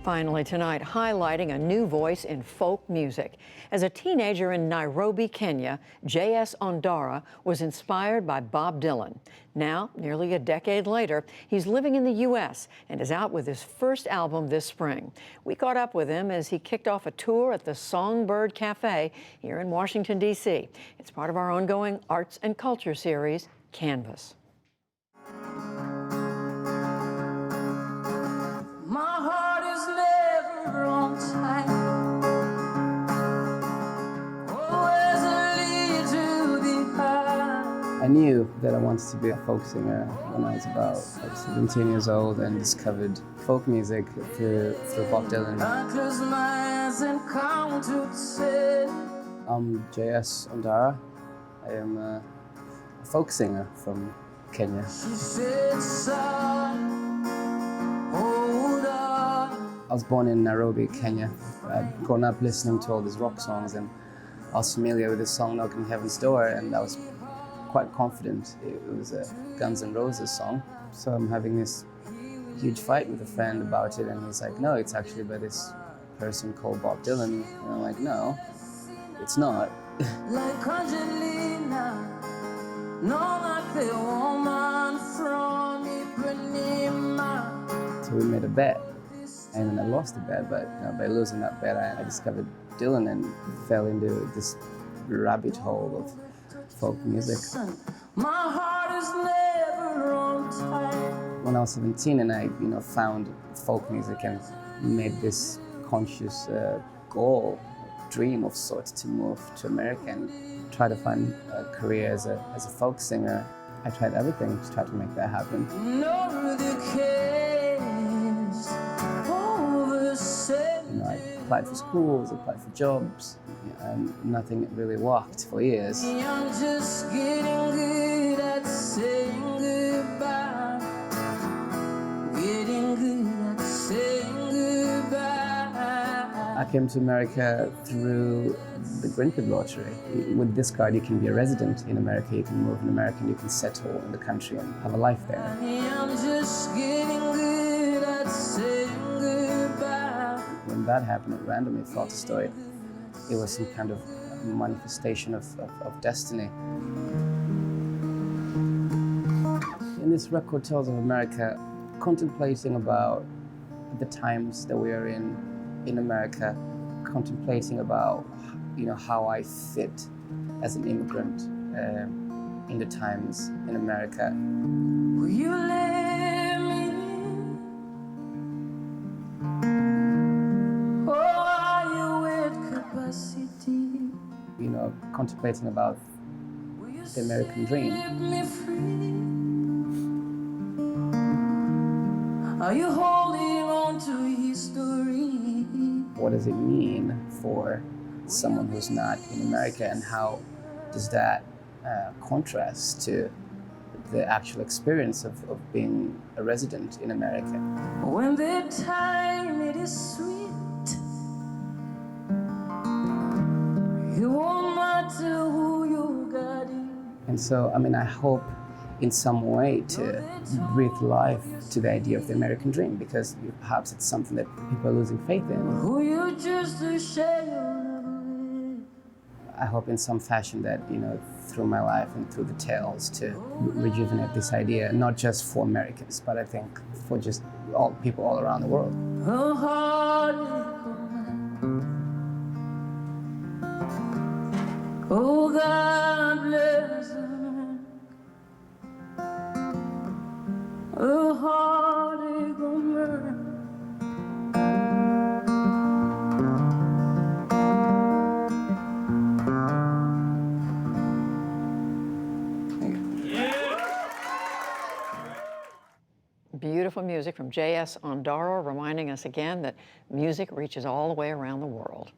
Finally tonight, highlighting a new voice in folk music. As a teenager in Nairobi, Kenya, J.S. Ondara was inspired by Bob Dylan. Now, nearly a decade later, he's living in the U.S. and is out with his first album this spring. We caught up with him as he kicked off a tour at the Songbird Cafe here in Washington, D.C. It's part of our ongoing arts and culture series, Canvas. I knew that I wanted to be a folk singer when I was about 17 years old and discovered folk music through Bob Dylan. I'm J.S. Ondara. I am a folk singer from Kenya. I was born in Nairobi, Kenya. I'd grown up listening to all these rock songs, and I was familiar with the song Knocking Heaven's Door, and I was quite confident it was a Guns N' Roses song. So I'm having this huge fight with a friend about it, and he's like, no, it's actually by this person called Bob Dylan. And I'm like, no, it's not. Like Angelina, no, like the woman from Ipanema. So we made a bet, and I lost the bet, but by losing that bet, I discovered Dylan and fell into this rabbit hole of folk music. My heart is never on time. When I was 17 and I found folk music and made this conscious goal, dream of sorts to move to America and try to find a career as a folk singer, I tried everything to try to make that happen. I applied for schools, applied for jobs, and nothing really worked for years. I'm just getting good at saying goodbye. Getting good at saying goodbye. I came to America through the Green Card lottery. With this card, you can be a resident in America, you can move in America, and you can settle in the country and have a life there. I'm just getting good at saying goodbye. When that happened, it randomly felt a story. It was some kind of manifestation of destiny. In this record tells of America, contemplating about the times that we are in America, contemplating about how I fit as an immigrant in the times in America. Will you let me? Oh, are you at capacity? Contemplating about the American dream. Set me free? Are you holding on to history? What does it mean for someone who's not in America, and how does that contrast to the actual experience of being a resident in America? When the time it is sweet, it won't matter who you got in. And so, I hope in some way to breathe life to the idea of the American dream, because perhaps it's something that people are losing faith in. Who you choose to share your love with. I hope in some fashion that, through my life and through the tales, to rejuvenate this idea, not just for Americans, but I think for just all people all around the world. Oh, heartache. Oh, God bless America. Oh, heartache America. Beautiful music from J.S. Ondara, reminding us again that music reaches all the way around the world.